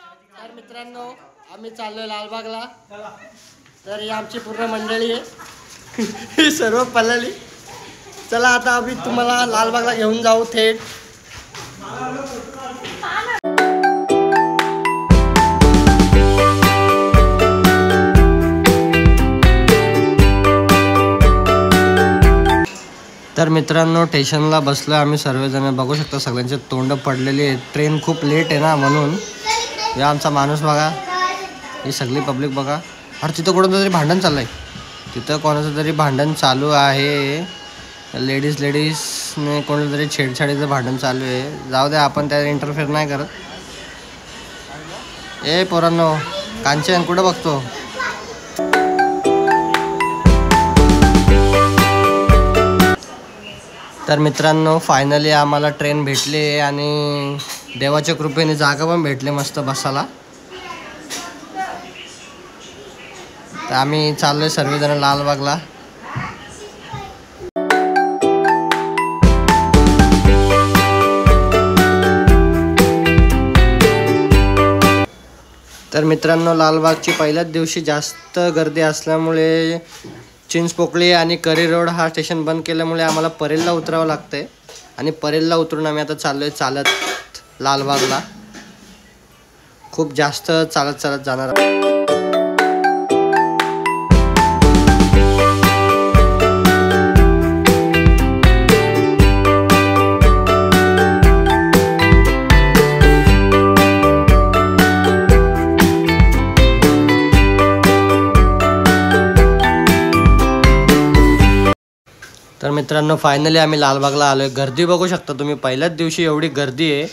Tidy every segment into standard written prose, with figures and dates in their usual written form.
तर मित्रांनो आम्ही चाललोय लालबागला। तर ही आमची पूर्ण मंडळी आहे ही सर्व पळाली। चला आता आम्ही तुम्हाला लालबागला घेऊन जाऊ थेट। तर मित्रांनो स्टेशनला बसलो आम्ही सर्वजण। बघू शकता सगळ्यांचे तोंड पडलेली आहेत, ट्रेन खूप लेट आहे ना म्हणून। या आमचा माणूस बघा, ही सगळी पब्लिक बघा। अरे तिथं कोणाचं तरी भांडण चाललंय, तिथं कोणाचं तरी भांडण चालू आहे। लेडीजने कोणाचं तरी छेडछाडीचं भांडण चालू आहे। जाऊ दे, आपण त्यात इंटरफेअर नाही करत। ए पोरांनो, कांचन कुठं बघतो? तर मित्रांनो फायनली आम्हाला ट्रेन भेटली आणि देवाच्या कृपेने जागा पण भेटली मस्त बसायला। तर आम्ही चाललोय सर्वजण लालबागला। तर मित्रांनो लालबागची पहिल्याच दिवशी जास्त गर्दी असल्यामुळे चिंचपोकळी आणि करी रोड हा स्टेशन बंद केल्यामुळे आम्हाला परेलला उतरावं लागतंय आणि परेलला उतरून आम्ही आता चाललोय चालत लालबागला। खूप जास्त चालत जाणार। तर मित्रांनो फायनली आम्ही लालबागला आलोय। गर्दी बघू शकता तुम्ही, पहिल्याच दिवशी एवढी गर्दी आहे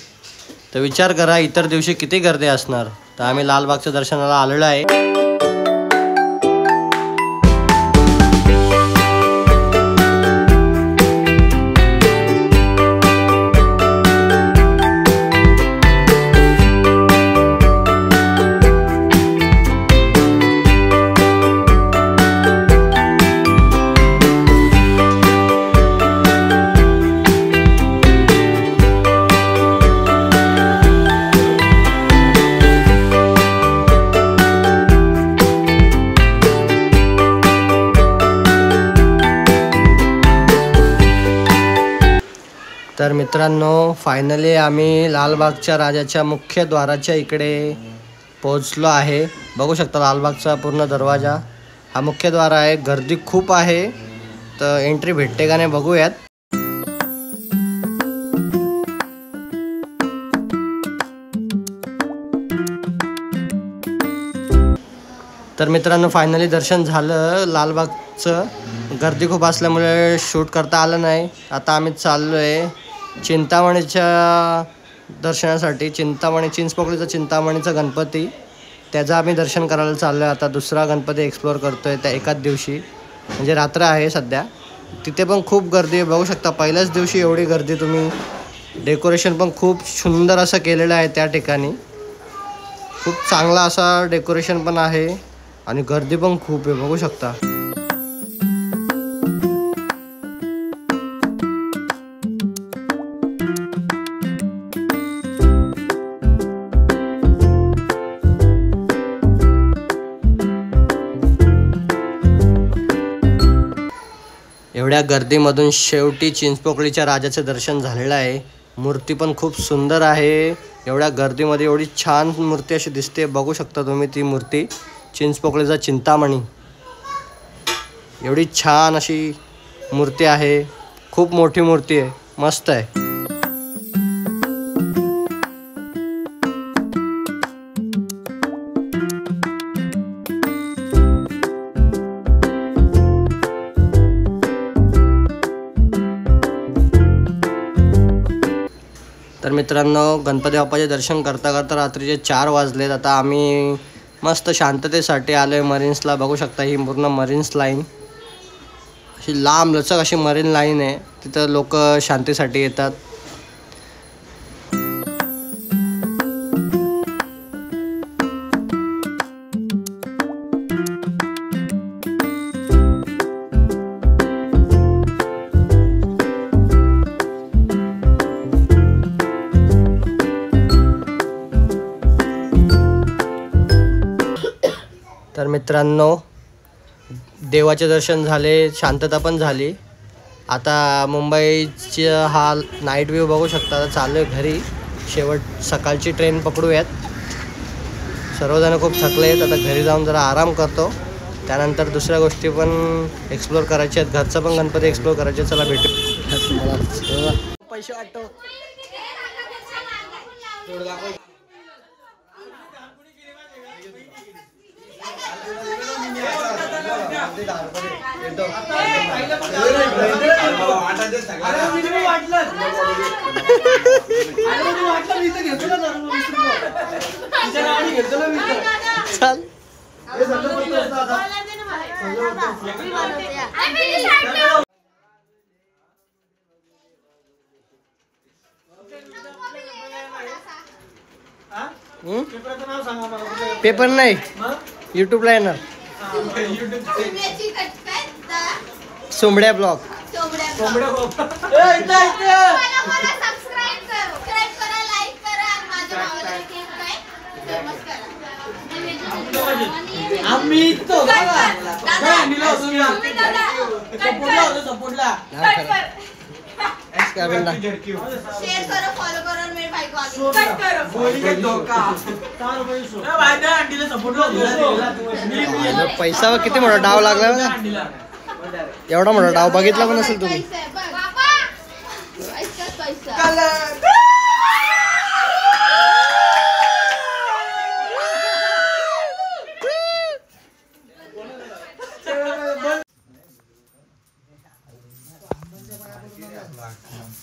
तर विचार करा इतर दिवशी किती गर्दी असणार। तर आम्ही लालबागच्या दर्शनाला आलेलो आहे। तर मित्रांनो फायनली आम्ही लालबागच्या राजाच्या मुख्य द्वाराच्या इकडे पोहोचलो आहे। बघू शकता लालबागचा पूर्ण दरवाजा हा मुख्य द्वार आहे। गर्दी खूप आहे तर एंट्री भेटते का नाही बघूयात। तर मित्रांनो फायनली दर्शन झालं लालबागचं। गर्दी खूप असल्यामुळे शूट करता आलं नाही। आता आम्ही चाललोय चिंतामणीच्या दर्शनासाठी। चिंचपोकळीचा चिंतामणीचा गणपती, त्याचं आम्ही दर्शन करायला चाललोय। आता दुसरा गणपती एक्सप्लोअर करतोय त्या एकाच दिवशी, म्हणजे रात्र आहे सध्या। तिथे पण खूप गर्दी आहे बघू शकता, पहिल्याच दिवशी एवढी गर्दी। तुम्ही डेकोरेशन पण खूप सुंदर असं केलेलं आहे त्या ठिकाणी, खूप चांगला असा डेकोरेशन पण आहे आणि गर्दी पण खूप आहे बघू शकता। एवढ्या गर्दीमधून शेवटी चिंचपोकळीच्या राजाचे दर्शन झालेलं आहे। मूर्ती पण खूप सुंदर आहे। एवढ्या गर्दीमध्ये एवढी छान मूर्ती अशी दिसते बघू शकता तुम्ही। ती मूर्ती चिंचपोकळीचा चिंतामणी, एवढी छान अशी मूर्ती आहे। खूप मोठी मूर्ती आहे, मस्त आहे। तर मित्रांनो गणपती बाप्पाचे दर्शन करता करता रात्रीचे 4 वाजलेत। आता आम्ही मस्त शांततेसाठी आलोय मरीन्सला। बघू शकता ही पूर्ण मरीन्स लाईन अशी लांब लचक अशी मरीन लाईन आहे, तिथं लोक शांतीसाठी येतात। तर तर मित्रांनो देवाचे दर्शन झाले, शांतता पण झाली. आता मुंबईचा हा नाईट व्ह्यू बघू शकता. चालू आहे घरी, शेवट सकाळची ट्रेन पकडूयात. सर्वजण खूप थकले आहेत. आता घरी जाऊन जरा आराम करतो. त्यानंतर दुसऱ्या गोष्टी पण एक्सप्लोर करायच्या आहेत. घरचं पण गणपती एक्सप्लोर करायचे. चला भेटू. पैसे वाटतो चल पेपर नाही, यूट्यूबला येणार. सोमड्या ब्लॉग. पैसा किती मोठा डाव लागला बघा. एवढा मोठा डाव बघितला पण असेल तुम्ही.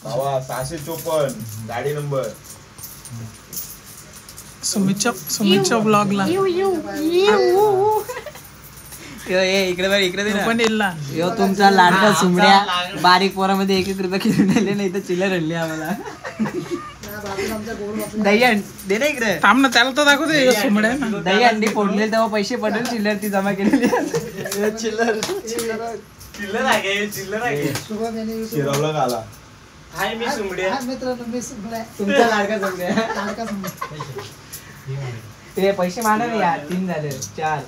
बाबा 654 गाडी नंबर. सुमितच्या ब्लॉगला इकडे पण येईल ना. यो तुमचा लाडका सुमड्या बारीक पोरामध्ये 1-1 रुपये किलो नेले नाही तर चिल्लर आणली आम्हाला. दही दे ना इकडे. थांब ना, त्याला तर दाखवते सुमड्या. दही अंडी फोडले तेव्हा पैसे पडेल. चिल्लर ती जमा केलेली. चिल्लर शिरवला आला. हाय मी सुमड्या. तुमचा लाडका सुमड्या. ते पैसे माना नाही यार. 3 झाले, 4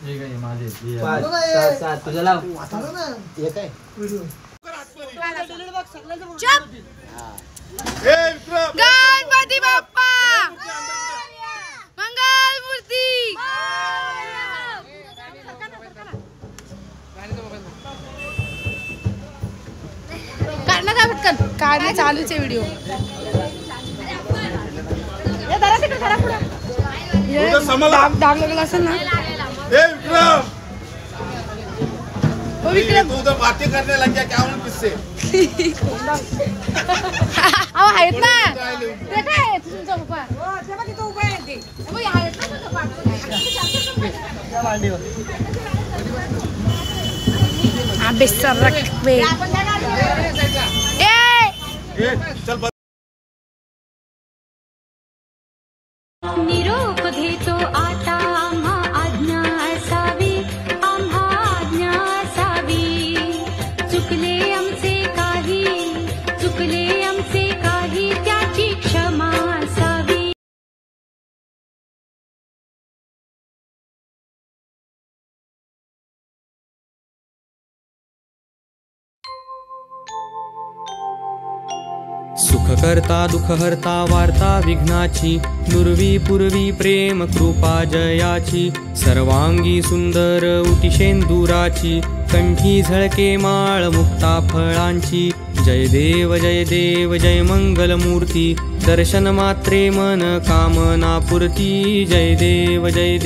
5 6 7 तुझं लाव. गणपती बाप्पा मंगल मूर्ती. काढणं काय पटकन काढणे चालूच आहे व्हिडिओ. डाग लागला असेल ना. तू तो बातें करने लग गया क्या? किससे आहेत ना ते काय तुमचा उपाय. तिथं उपाय आहे ते आहेत ना. बेसर रखबे चल. निरोप घेतो आता आम्हा आज्ञा असावी. आम्हा आज्ञा असावी. चुकले आमचे काही त्याची क्षमा असावी. सुख करता दुःख हरता वार्ता विघ्नाची. नुरवी पूर्वी प्रेम कृपा जयाची. सर्वांगी सुंदर उटिशेंदुराची. कंठी झळके माळ मुक्ता फळांची. जय देव जय मंगल मूर्ती. दर्शन मात्रे मन कामना पूर्ती. जय देव जय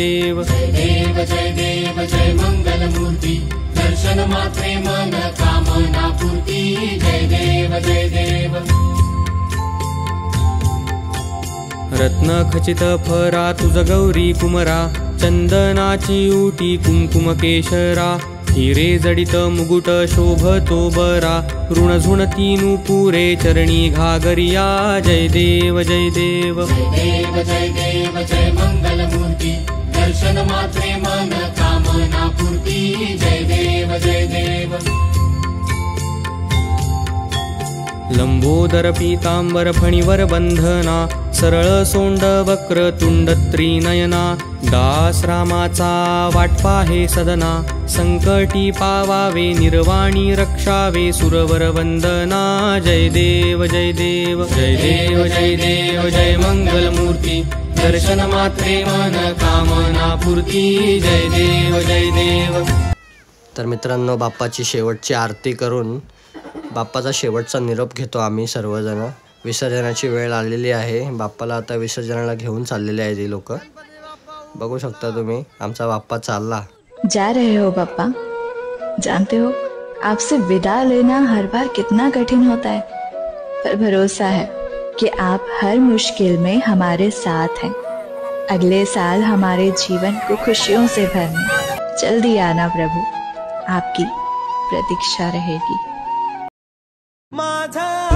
मंगल मूर्ती. दर्शन मात्रे मन कामना पूर्ती. जय देव. रत्न खचित फरा तुझ गौरी कुमरा. चंदनाची उटी कुंकुम केशरा. हिरे जडित मुकुट शोभतो बरा. ऋण झुणती नुपुरे चरणी घागरिया. जय देव जय मंगल मूर्ती. दर्शन मात्रे मन कामना पूर्ती. जय देव. लंबोदर पीतांबर फणीवर बंधना. सरळ सोंड वक्र तुंड त्रिनयना दास रामाचा वाटपा हे सदना संकटी पावावे निर्वाणी रक्षावे सुरवर वंदना जय देव जय देव जय देव जय देव जय मंगल मूर्ती दर्शन मात्रे मन कामना पूर्ती जय देव जय देव। तर मित्रांनो बाप्पाची शेवटची आरती करून बाप्पाचा शेवटचा निरोप घेतो आम्ही सर्वजण। विसर्जनाची वेळ आलेली आहे, बाप्पाला आता विसर्जनाला घेऊन चाललेले आहेत हे लोक। बघू शकता तुम्ही आमचा बाप्पा चालला। जा रहे हो पापा, जानते हो आपसे विदा लेना हर बार कितना कठिन होता है, पर भरोसा है कि आप हर मुश्किल में हमारे साथ हैं। अगले साल हमारे जीवन को खुशियों से भरने जल्दी आना प्रभु, आपकी प्रतीक्षा रहेगी। माझा